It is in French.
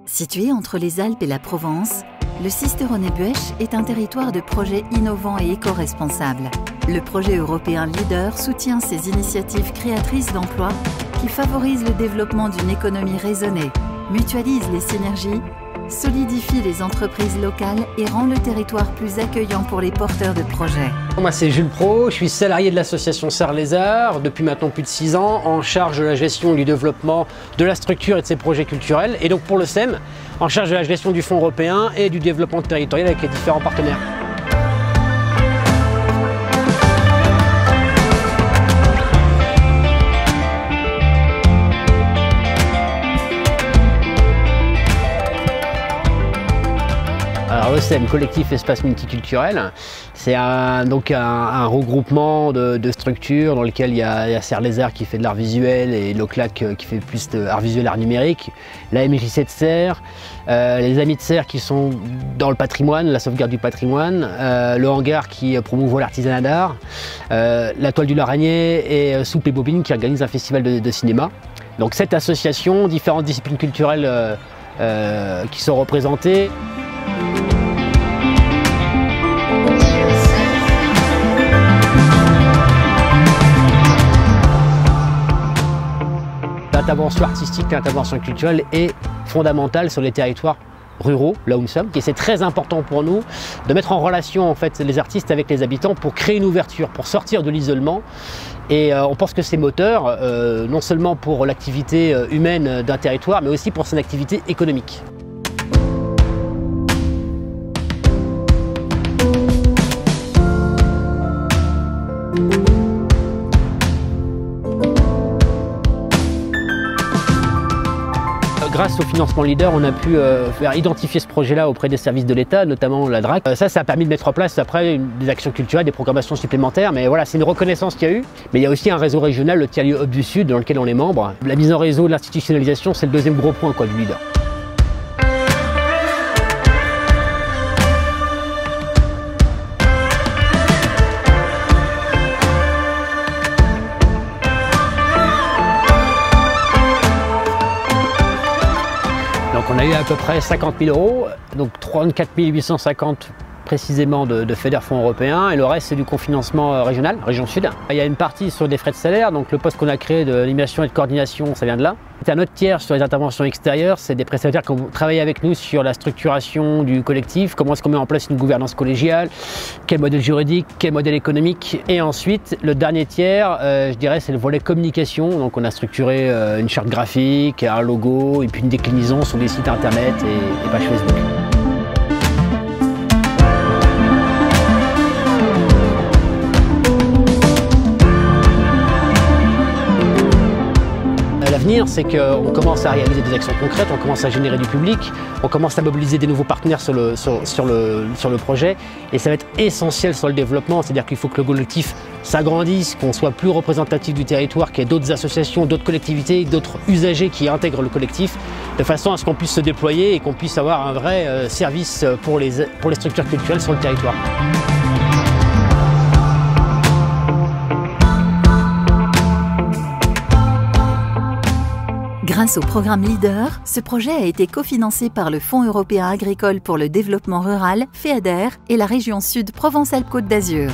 Situé entre les Alpes et la Provence, le Sisteronnet-Buech est un territoire de projets innovants et éco-responsables. Le projet européen Leader soutient ces initiatives créatrices d'emplois qui favorisent le développement d'une économie raisonnée, mutualise les synergies, solidifie les entreprises locales et rend le territoire plus accueillant pour les porteurs de projets. Moi c'est Jules Pro, je suis salarié de l'association Serres-les-Arts depuis maintenant plus de 6 ans, en charge de la gestion du développement de la structure et de ses projets culturels, et donc pour le SEM, en charge de la gestion du fonds européen et du développement territorial avec les différents partenaires. Alors le SEM, Collectif Espace Multiculturel, c'est donc un regroupement de structures dans lequel il y a Serres-les-Arts qui fait de l'art visuel et l'OCLAC qui fait plus d'art visuel, art numérique, la MJC de Serres, les Amis de Serres qui sont dans le patrimoine, la sauvegarde du patrimoine, le hangar qui promouvoit l'artisanat d'art, la toile du Laranier et Soupe et Bobine qui organise un festival de cinéma. Donc cette association, différentes disciplines culturelles qui sont représentées. L'intervention artistique, l'intervention culturelle est fondamentale sur les territoires ruraux, là où nous sommes. Et c'est très important pour nous de mettre en relation en fait, les artistes avec les habitants pour créer une ouverture, pour sortir de l'isolement. Et on pense que c'est moteur, non seulement pour l'activité humaine d'un territoire, mais aussi pour son activité économique. Grâce au financement Leader, on a pu faire identifier ce projet-là auprès des services de l'État, notamment la DRAC. Ça a permis de mettre en place après des actions culturelles, des programmations supplémentaires. Mais voilà, c'est une reconnaissance qu'il y a eu. Mais il y a aussi un réseau régional, le Tiers-Lieux Hub du Sud, dans lequel on est membre. La mise en réseau, l'institutionnalisation, c'est le deuxième gros point du Leader. Donc on a eu à peu près 50 000 €, donc 34 850 précisément de FEDER fonds européens, et le reste c'est du cofinancement régional, région sud. Il y a une partie sur des frais de salaire, donc le poste qu'on a créé de l'animation et de coordination, ça vient de là. C'est un autre tiers sur les interventions extérieures, c'est des prestataires qui ont travaillé avec nous sur la structuration du collectif, comment est-ce qu'on met en place une gouvernance collégiale, quel modèle juridique, quel modèle économique. Et ensuite, le dernier tiers, je dirais, c'est le volet communication. Donc on a structuré une charte graphique, un logo et puis une déclinaison sur les sites internet et pages Facebook. L'avenir, c'est qu'on commence à réaliser des actions concrètes, on commence à générer du public, on commence à mobiliser des nouveaux partenaires sur le projet, et ça va être essentiel sur le développement, c'est-à-dire qu'il faut que le collectif s'agrandisse, qu'on soit plus représentatif du territoire, qu'il y ait d'autres associations, d'autres collectivités, d'autres usagers qui intègrent le collectif, de façon à ce qu'on puisse se déployer et qu'on puisse avoir un vrai service pour les structures culturelles sur le territoire. Grâce au programme Leader, ce projet a été cofinancé par le Fonds européen agricole pour le développement rural, FEADER, et la région Sud Provence-Alpes-Côte d'Azur.